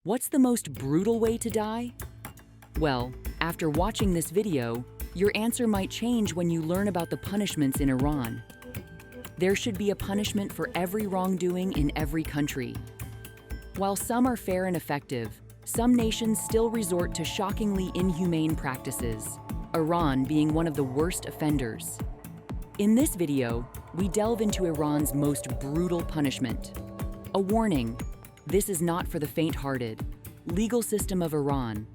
What's the most brutal way to die? Well, after watching this video, your answer might change when you learn about the punishments in Iran. There should be a punishment for every wrongdoing in every country. While some are fair and effective, some nations still resort to shockingly inhumane practices, Iran being one of the worst offenders. In this video, we delve into Iran's most brutal punishment. A warning: this is not for the faint-hearted. Legal system of Iran.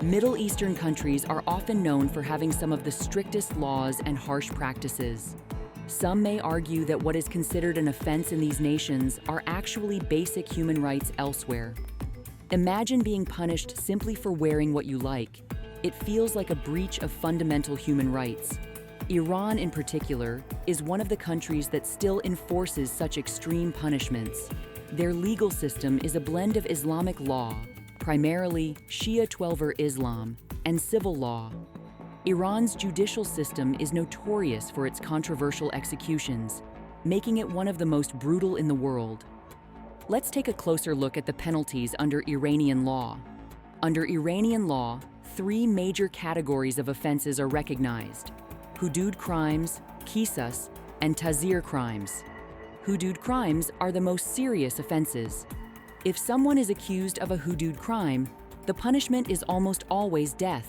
Middle Eastern countries are often known for having some of the strictest laws and harsh practices. Some may argue that what is considered an offense in these nations are actually basic human rights elsewhere. Imagine being punished simply for wearing what you like. It feels like a breach of fundamental human rights. Iran, in particular, is one of the countries that still enforces such extreme punishments. Their legal system is a blend of Islamic law, primarily Shia Twelver Islam, and civil law. Iran's judicial system is notorious for its controversial executions, making it one of the most brutal in the world. Let's take a closer look at the penalties under Iranian law. Under Iranian law, three major categories of offenses are recognized: hudud crimes, qisas, and tazir crimes. Hudud crimes are the most serious offenses. If someone is accused of a hudud crime, the punishment is almost always death,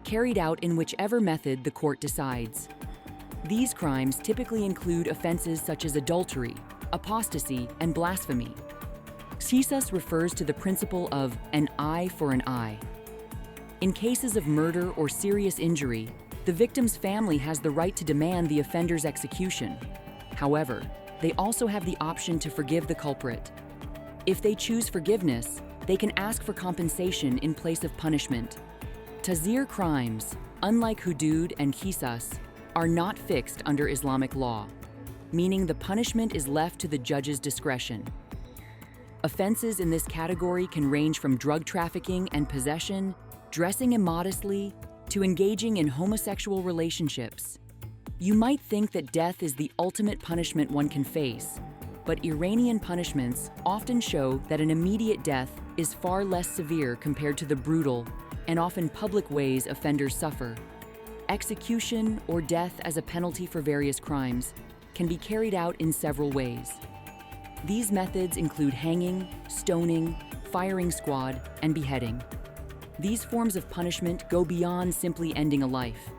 carried out in whichever method the court decides. These crimes typically include offenses such as adultery, apostasy, and blasphemy. Qisas refers to the principle of an eye for an eye. In cases of murder or serious injury, the victim's family has the right to demand the offender's execution. However, they also have the option to forgive the culprit. If they choose forgiveness, they can ask for compensation in place of punishment. Tazir crimes, unlike hudud and qisas, are not fixed under Islamic law, meaning the punishment is left to the judge's discretion. Offenses in this category can range from drug trafficking and possession, dressing immodestly, to engaging in homosexual relationships. You might think that death is the ultimate punishment one can face, but Iranian punishments often show that an immediate death is far less severe compared to the brutal and often public ways offenders suffer. Execution or death as a penalty for various crimes can be carried out in several ways. These methods include hanging, stoning, firing squad, and beheading. These forms of punishment go beyond simply ending a life.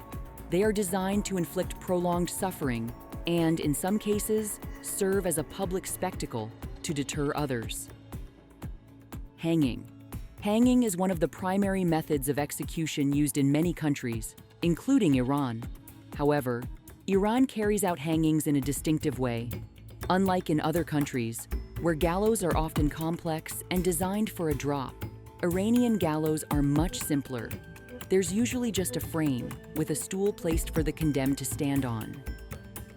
They are designed to inflict prolonged suffering and, in some cases, serve as a public spectacle to deter others. Hanging. Hanging is one of the primary methods of execution used in many countries, including Iran. However, Iran carries out hangings in a distinctive way. Unlike in other countries, where gallows are often complex and designed for a drop, Iranian gallows are much simpler. There's usually just a frame, with a stool placed for the condemned to stand on.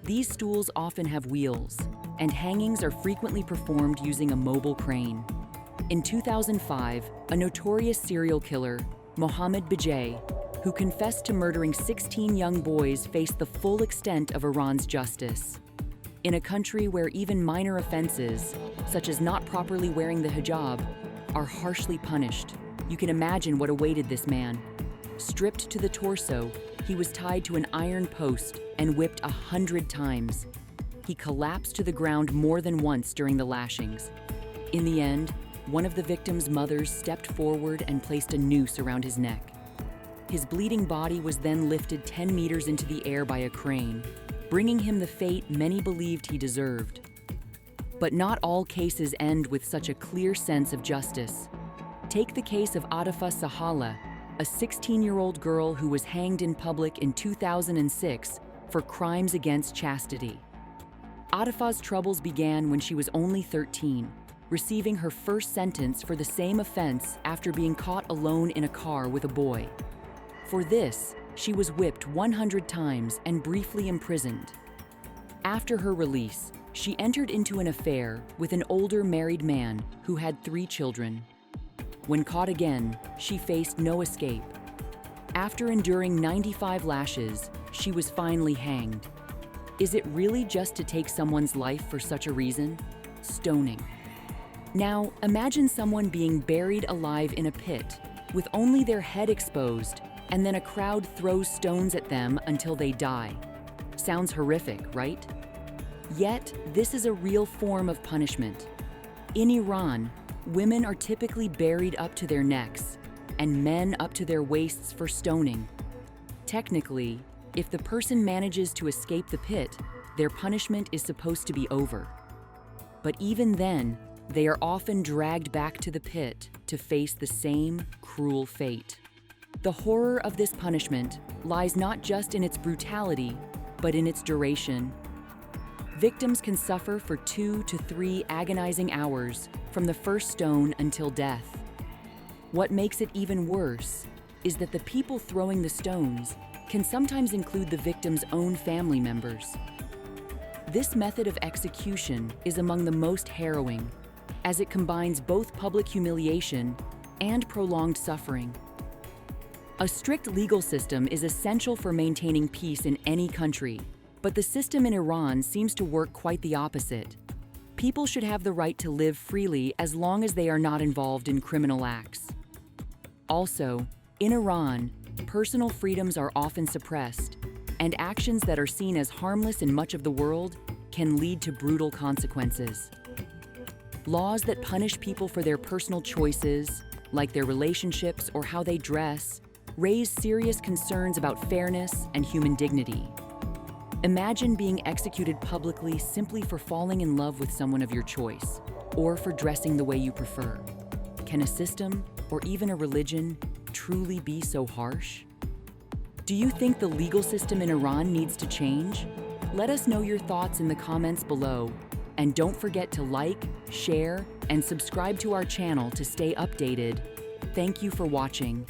These stools often have wheels, and hangings are frequently performed using a mobile crane. In 2005, a notorious serial killer, Mohammed Bajay, who confessed to murdering 16 young boys, faced the full extent of Iran's justice. In a country where even minor offenses, such as not properly wearing the hijab, are harshly punished, you can imagine what awaited this man. Stripped to the torso, he was tied to an iron post and whipped 100 times. He collapsed to the ground more than once during the lashings. In the end, one of the victim's mothers stepped forward and placed a noose around his neck. His bleeding body was then lifted 10 meters into the air by a crane, bringing him the fate many believed he deserved. But not all cases end with such a clear sense of justice. Take the case of Atifa Sahala, a 16-year-old girl who was hanged in public in 2006 for crimes against chastity. Atifa's troubles began when she was only 13, receiving her first sentence for the same offense after being caught alone in a car with a boy. For this, she was whipped 100 times and briefly imprisoned. After her release, she entered into an affair with an older married man who had 3 children. When caught again, she faced no escape. After enduring 95 lashes, she was finally hanged. Is it really just to take someone's life for such a reason? Stoning. Now, imagine someone being buried alive in a pit, with only their head exposed, and then a crowd throws stones at them until they die. Sounds horrific, right? Yet, this is a real form of punishment. In Iran, women are typically buried up to their necks, and men up to their waists for stoning. Technically, if the person manages to escape the pit, their punishment is supposed to be over. But even then, they are often dragged back to the pit to face the same cruel fate. The horror of this punishment lies not just in its brutality, but in its duration. Victims can suffer for 2 to 3 agonizing hours from the first stone until death. What makes it even worse is that the people throwing the stones can sometimes include the victim's own family members. This method of execution is among the most harrowing, as it combines both public humiliation and prolonged suffering. A strict legal system is essential for maintaining peace in any country, but the system in Iran seems to work quite the opposite. People should have the right to live freely as long as they are not involved in criminal acts. Also, in Iran, personal freedoms are often suppressed, and actions that are seen as harmless in much of the world can lead to brutal consequences. Laws that punish people for their personal choices, like their relationships or how they dress, raise serious concerns about fairness and human dignity. Imagine being executed publicly simply for falling in love with someone of your choice, or for dressing the way you prefer. Can a system, or even a religion, truly be so harsh? Do you think the legal system in Iran needs to change? Let us know your thoughts in the comments below. And don't forget to like, share, and subscribe to our channel to stay updated. Thank you for watching.